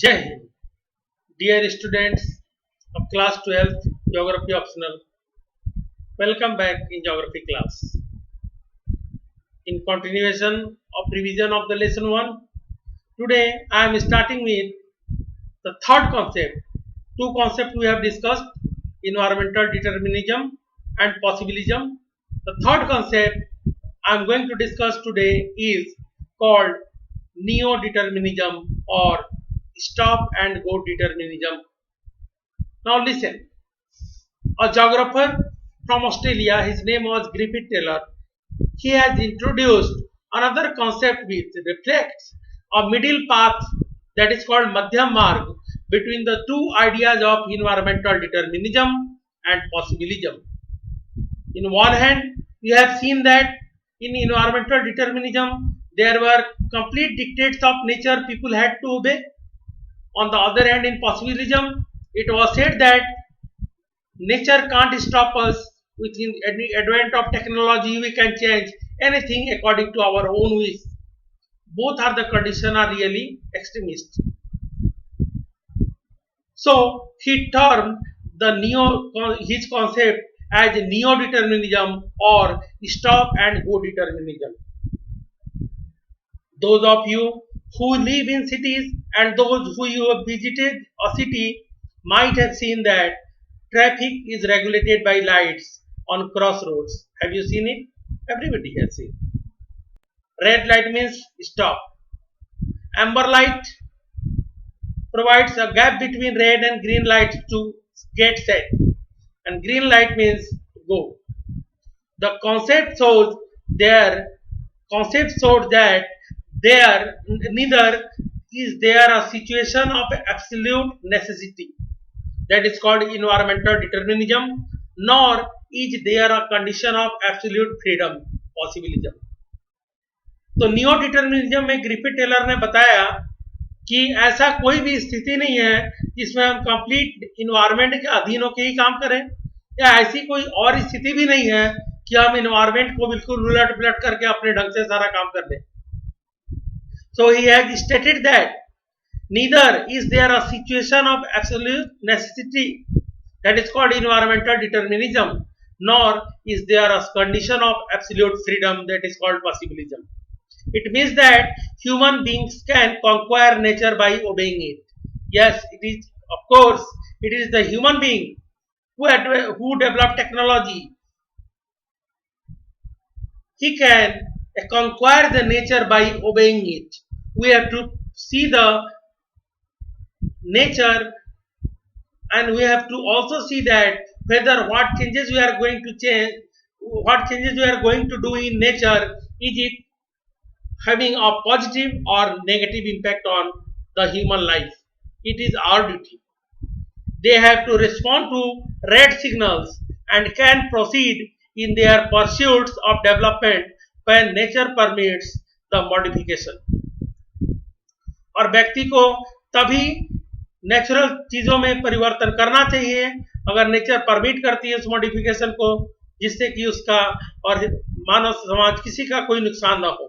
Jai Hind. Dear students of class 12th geography optional, welcome back in geography class. In continuation of revision of the lesson 1, today I am starting with the third concept. Two concepts we have discussed, environmental determinism and possibilism. The third concept I am going to discuss today is called neo-determinism or stop and go determinism. Now listen, a geographer from Australia, his name was Griffith Taylor. He has introduced another concept which reflects a middle path that is called Madhyam Marg between the two ideas of environmental determinism and possibilism. In one hand, we have seen that in environmental determinism there were complete dictates of nature people had to obey. On the other hand, in possibilism, it was said that nature can't stop us. With the advent of technology, we can change anything according to our own wish. Both are the condition are really extremist. So he termed his concept as neo-determinism or stop and go determinism. Those of you who live in cities and those who have visited a city might have seen that traffic is regulated by lights on crossroads. Have you seen it? Everybody has seen. Red light means stop. Amber light provides a gap between red and green light to get set. And green light means go. The concept shows that neither is there a situation of absolute necessity, that is called environmental determinism, nor is there a condition of absolute freedom, possibilism. तो neo determinism में Griffith Taylor ने बताया कि ऐसा कोई भी स्थिति नहीं है जिसमें हम कंप्लीट इन्वायरमेंट के अधीन होकर ही काम करें, या ऐसी कोई और स्थिति भी नहीं है कि हम इन्वायरमेंट को बिल्कुल उलट पुलट करके अपने ढंग से सारा काम कर दें. So he has stated that neither is there a situation of absolute necessity, that is called environmental determinism, nor is there a condition of absolute freedom, that is called possibilism. It means that human beings can conquer nature by obeying it. Yes, it is, of course, it is the human being who developed technology. He can conquer the nature by obeying it. We have to see the nature, and we have to also see that whether what changes we are going to do in nature, is it having a positive or negative impact on the human life. It is our duty. They have to respond to red signals and can proceed in their pursuits of development when nature permits the modification. और व्यक्ति को तभी natural चीजों में परिवर्तन करना चाहिए अगर नेचर परमिट करती है उस मॉडिफिकेशन को, जिससे कि उसका और मानव समाज किसी का कोई नुकसान ना हो.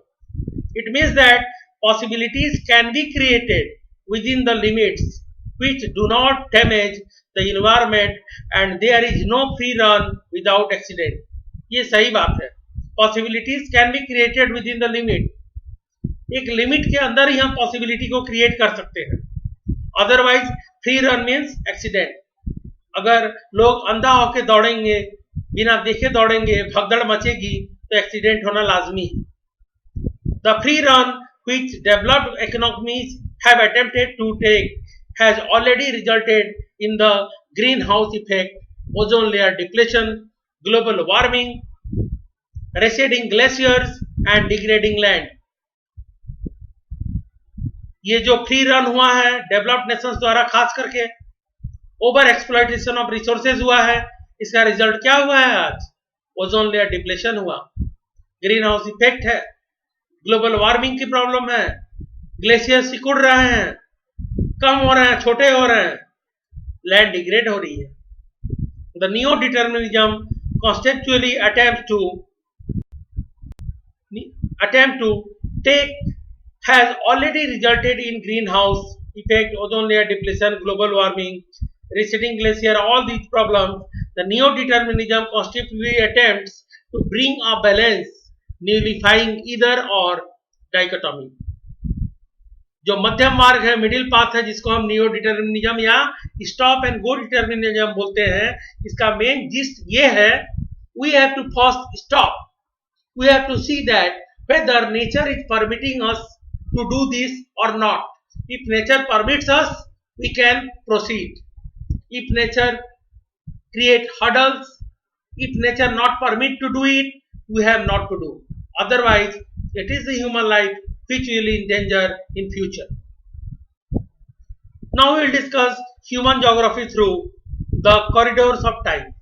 It means that possibilities can be created within the limits which do not damage the environment, and there is no free run without accident. ये सही बात है. Possibilities can be created within the limit. एक limit के अंदर ही हम possibility को create कर सकते हैं. Otherwise free run means accident. अगर लोग अंधा होकर दौड़ेंगे, बिना देखे दौड़ेंगे, भगदड़ मचेगी, तो एक्सीडेंट होना लाजमी है. The free run which developed economies have attempted to take has already resulted in the greenhouse effect, ozone layer depletion, global warming, receding glaciers and degrading land. ये जो फ्री रन हुआ है डेवलप्ड नेशंस द्वारा, खास करके over exploitation of resources हुआ है, इसका रिजल्ट क्या हुआ है? आज ओजोन लेयर डिप्लेशन हुआ, ग्रीन हाउस इफेक्ट है, ग्लोबल वार्मिंग की प्रॉब्लम है, ग्लेशियर सिकुड़ रहे हैं, कम हो रहे हैं, छोटे हो रहे हैं, लैंड डिग्रेड हो रही है. The neo determinism conceptually attempt to take has already resulted in greenhouse effect, ozone layer depletion, global warming, receding glacier, all these problems, the neo-determinism constantly attempts to bring a balance, nullifying either or dichotomy. जो मध्यम मार्ग है, middle path है, जिसको हम neo determinism या stop and go determinism बोलते हैं, इसका मेन जिस्ट ये है, we have to first stop, we have to see that whether nature is permitting us to do this or not. If nature permits us, we can proceed. If nature create hurdles, if nature not permit to do it, we have not to do. Otherwise, it is the human life which will endanger in future. Now we will discuss human geography through the corridors of time.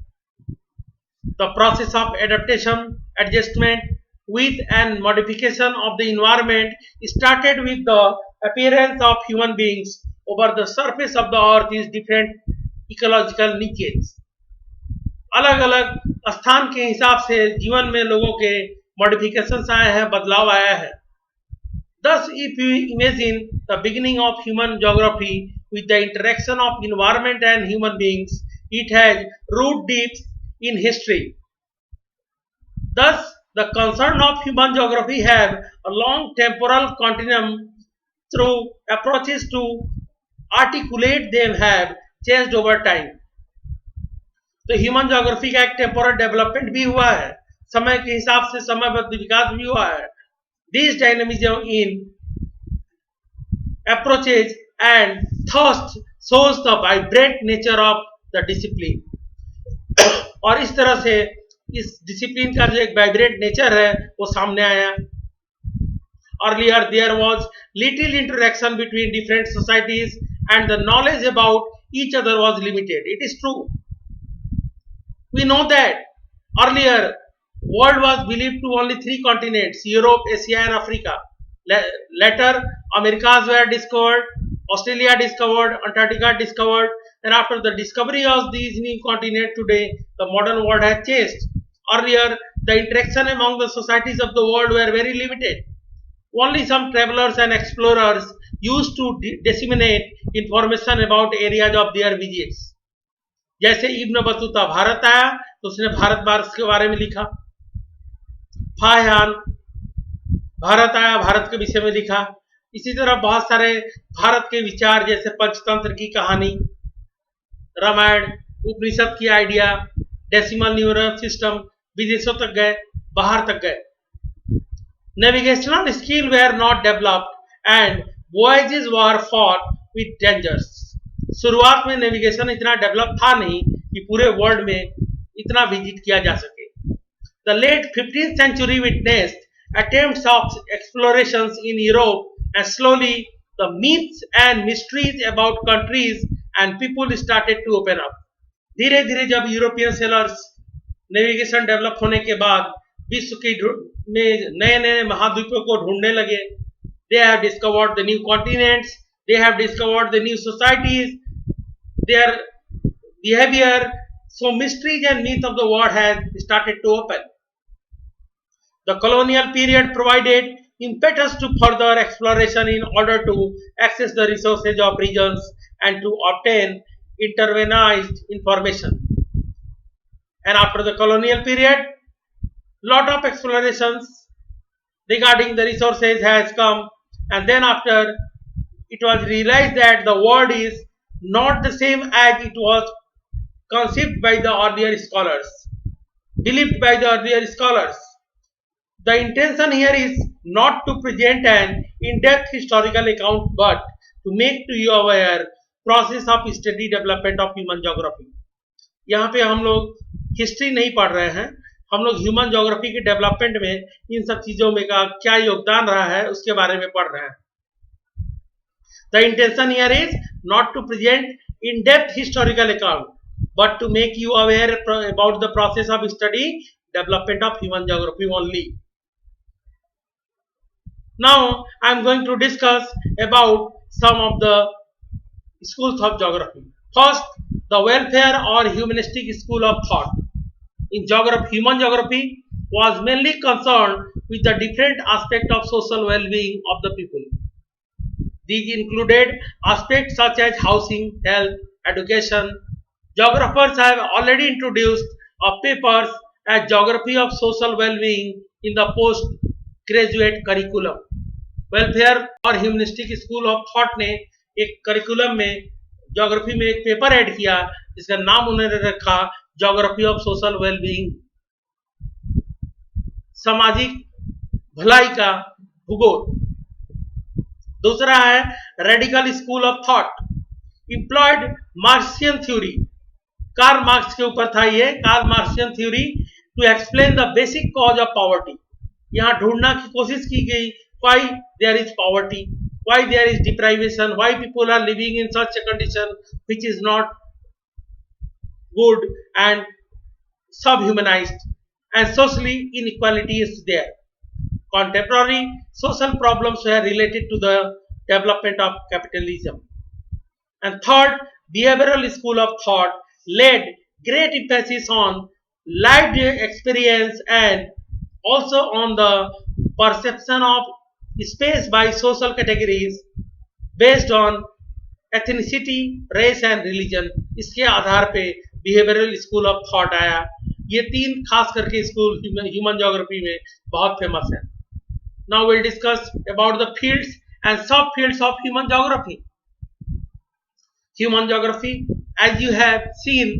The process of adaptation, adjustment with and modification of the environment started with the appearance of human beings over the surface of the earth is different ecological niches. अलग अलग स्थान के हिसाब से जीवन में लोगों के मॉडिफिकेशंस आए हैं, बदलाव आया है. Thus, if you imagine the beginning of human geography with the interaction of environment and human beings, it has root deep in history. Thus, the concern of human geography have a long temporal continuum through approaches to articulate them have changed over time. तो human geography का एक temporal development भी हुआ है, समय के हिसाब से समयबद्ध विकास भी हुआ है. This dynamism in approaches and thirst shows the vibrant nature of the discipline. और इस तरह से इस डिसिप्लिन का जो एक वाइब्रेंट नेचर है वो सामने आया. Earlier there was little interaction between different societies and the knowledge about each other was limited. It is true. We know that earlier world was believed to only three continents: Europe, Asia and Africa. Later Americas were discovered, Australia discovered, Antarctica discovered, and after the discovery of these new continents today the modern world has changed. Earlier the interaction among the societies of the world were very limited. Only some travelers and explorers used to disseminate information about areas of their visits. जैसे Ibn Battuta Bharat आया तो उसने भारत वर्ष के बारे में लिखा. फाहियान भारत आया, भारत के विषय में लिखा. इसी तरह बहुत सारे भारत के विचार जैसे पंचतंत्र की कहानी, रामायण, उपनिषद की आइडिया, डेसिमल न्यूरल सिस्टम विदेशों तक गए, बाहर तक गए. Navigational skill were not developed and voyages were fraught with dangers. शुरुआत में नेविगेशन इतना डेवलप था नहीं कि पूरे वर्ल्ड में इतना विजिट किया जा सके. The late 15th century witnessed attempts of explorations in Europe and slowly the myths and mysteries about countries and people started to open up. धीरे धीरे जब यूरोपियन सेलर्स नेविगेशन डेवलप होने के बाद विश्व की में नए नए महाद्वीपों को ढूंढने लगे. They have discovered the new continents, they have discovered the new societies, their behavior, so mysteries and myth of the world has started to open. The colonial period provided impetus to further exploration in order to access the resources of regions and to obtain intervenized information. And after the colonial period, lot of explorations regarding the resources has come, and then after it was realized that the world is not the same as it was conceived by the earlier scholars, believed by the earlier scholars. The intention here is not to present an in-depth historical account but to make to you aware process of steady development of human geography. यहाँ पे हम लोग history नहीं पढ़ रहे हैं, हम लोग ह्यूमन ज्योग्राफी के डेवलपमेंट में इन सब चीजों में का क्या योगदान रहा है उसके बारे में पढ़ रहे हैं. The intention here is not to present in-depth historical account, but to make you aware about the process of study development of human geography only. Now I am going to discuss about some of the schools of geography. First, the welfare or humanistic school of thought. In geography, human geography was mainly concerned with the different aspect of social well-being of the people. These included aspects such as housing, health, education. Geographers have already introduced papers as geography of social well-being in the postgraduate curriculum. Welfare और humanistic school of thought ने एक curriculum में geography में एक paper add किया जिसका नाम उन्होंने रखा ज्योग्राफी ऑफ सोशल वेलबीइंग, सामाजिक भलाई का भूगोल। दूसरा है radical school of thought, employed Marxian theory. Karl Marx के ऊपर था ये, Karl Marxian theory to explain the basic cause of poverty. यहाँ ढूंढना की कोशिश की गई why there is poverty, why there is deprivation, why people are living in such a condition which is not good and subhumanized, and socially inequality is there. Contemporary social problems were related to the development of capitalism. And third, behavioral school of thought laid great emphasis on lived experience and also on the perception of space by social categories based on ethnicity, race and religion। इसके आधार पे behavioural school of thought आया। ये तीन खास करके school human geography में बहुत famous है। Now will discuss about the fields and sub fields of human geography. Human geography as you have seen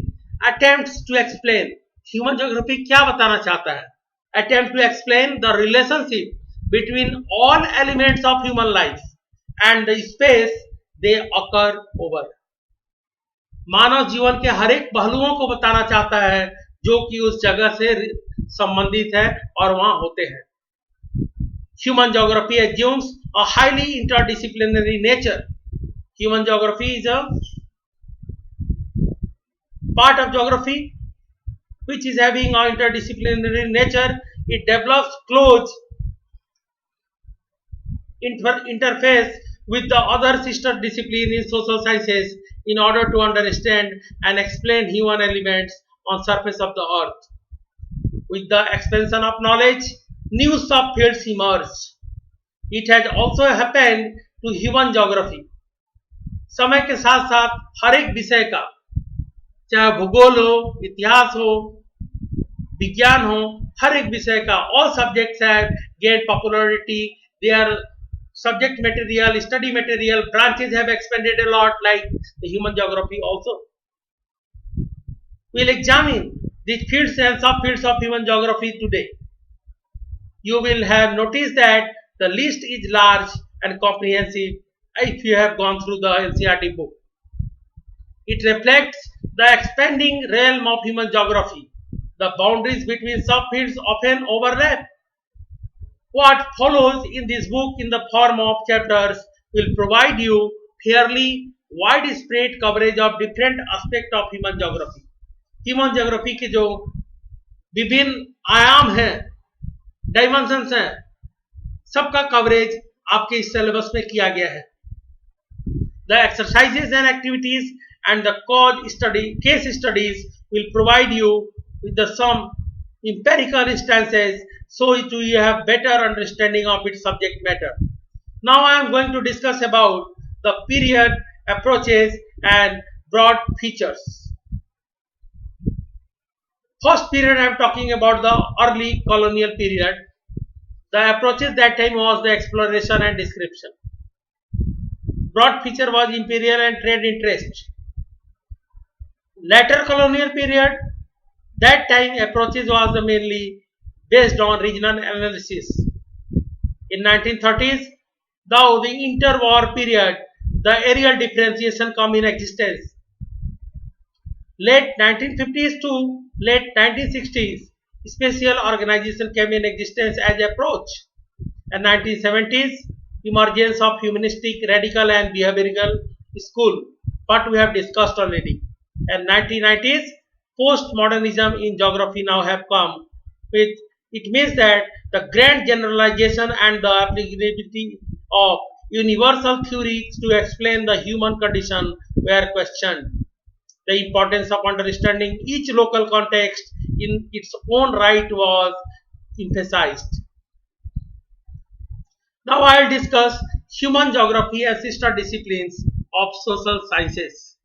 attempts to explain, human geography क्या बताना चाहता है? Attempt to explain the relationship between all elements of human life and the space they occur over। मानव जीवन के हर एक पहलुओं को बताना चाहता है जो कि उस जगह से संबंधित है और वहां होते हैं। Human geography assumes a highly interdisciplinary nature। Human geography is a part of geography which is having an interdisciplinary nature. It develops close interface with the other sister discipline in social sciences in order to understand and explain human elements on surface of the earth. With the expansion of knowledge, new subfields emerged. It has also happened to human geography। समय के साथ साथ हर एक विषय का, चाहे भूगोल हो, इतिहास हो, विज्ञान हो, हर एक विषय का all subjects have gained popularity. Their subject material, study material, branches have expanded a lot like the human geography also. We will examine the fields and subfields of human geography today. You will have noticed that the list is large and comprehensive if you have gone through the NCERT book. It reflects the expanding realm of human geography. The boundaries between subfields often overlap. What follows in this book in the form of chapters will provide you fairly widespread coverage of different aspects of human geography। Human geography के जो विभिन्न आयाम हैं, dimensions हैं, सबका coverage आपके इस syllabus में किया गया है। The exercises and activities and the case studies will provide you with some empirical instances so you have better understanding of its subject matter. Now I am going to discuss about the period, approaches and broad features. First period I am talking about the early colonial period. The approaches that time was the exploration and description. Broad feature was imperial and trade interest. Later colonial period, that time approaches was mainly based on regional analysis. In 1930s, though the interwar period, the areal differentiation come in existence. Late 1950s to late 1960s, spatial organization came in existence as approach. And 1970s, emergence of humanistic, radical and behavioral school, what we have discussed already. And 1990s, postmodernism in geography now have come with. It means that the grand generalization and the applicability of universal theories to explain the human condition were questioned. The importance of understanding each local context in its own right was emphasized. Now I will discuss human geography and sister disciplines of social sciences.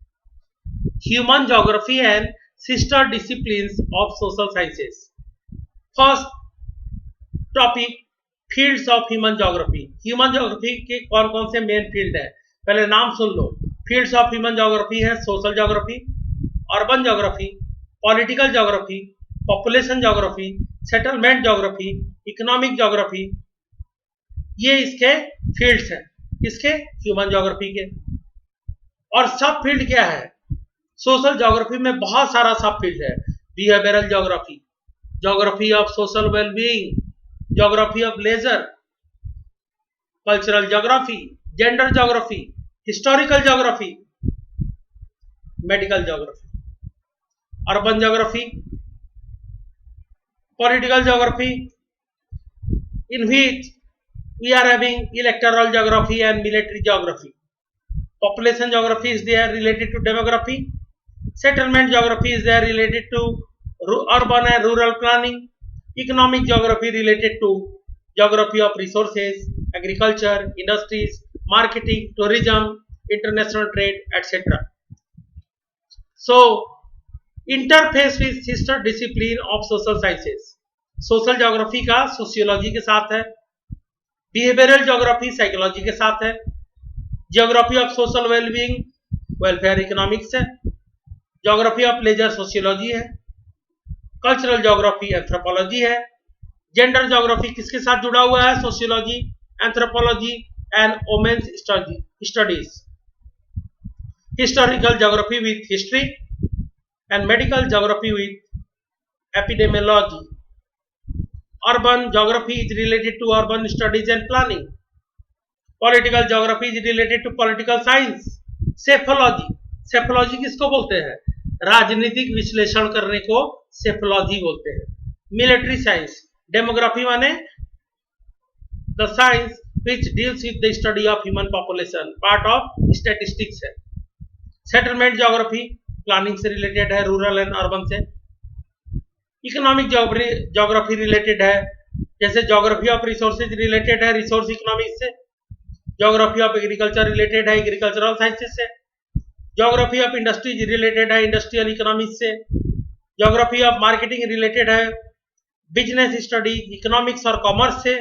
Human geography and sister disciplines of social sciences. First topic fields of human geography. Human geography के कौन कौन से main field है, पहले नाम सुन लो। Fields of human geography है social geography, urban geography, political geography, population geography, settlement geography, economic geography. ये इसके फील्ड्स हैं, किसके? ह्यूमन ज्योग्राफी के। और सब फील्ड क्या है? सोशल ज्योग्राफी में बहुत सारा सब फील्ड है। Behavioural geography, geography of social wellbeing, geography of leisure, cultural geography, gender geography, historical geography, medical geography, urban geography, political geography, in which we are having electoral geography and military geography. Population geography is there related to demography. Settlement geography is there related to urban and rural planning. Economic geography related to geography of resources, agriculture, industries, marketing, tourism, international trade, etc. So, interface with sister discipline of social sciences. Social geography का sociology के साथ है, behavioural geography psychology के साथ है, geography of social wellbeing welfare economics है, geography of leisure sociology है, cultural geography anthropology है, जेंडर ज्योग्राफी किसके साथ जुड़ा हुआ है? Sociology, anthropology and women's studies, historical geography with history and medical geography with epidemiology. Urban geography is related to urban studies and planning. Political geography is related to political science. Psephology, psephology किसको बोलते हैं? राजनीतिक विश्लेषण करने को psephology बोलते हैं. Military science, demography माने the science which deals with the study of human population, part of statistics है. सेटलमेंट ज्योग्राफी प्लानिंग से रिलेटेड है, रूरल एंड अर्बन से. इकोनॉमिक ज्योग्राफी रिलेटेड है, जैसे ज्योग्राफी ऑफ रिसोर्सेज रिलेटेड है रिसोर्स इकोनॉमिक्स से, geography of agriculture related है agricultural sciences से, ज्योग्राफी ऑफ इंडस्ट्रीज रिलेटेड है इंडस्ट्रियल इकोनॉमिक्स से, ज्योग्राफी ऑफ मार्केटिंग रिलेटेड है बिजनेस स्टडीज इकोनॉमिक्स और कॉमर्स से,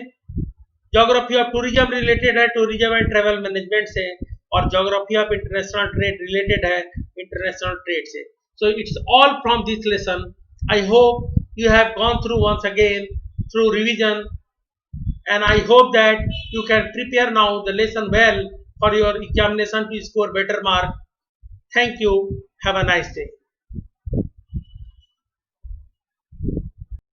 ज्योग्राफी ऑफ टूरिज्म रिलेटेड है टूरिज्म एंड ट्रेवल मैनेजमेंट से, और geography of international trade related है इंटरनेशनल ट्रेड से. So it's all from this lesson. I hope you have gone through once again through revision, and I hope that you can prepare now the lesson well for your examination to score better mark. Thank you. Have a nice day.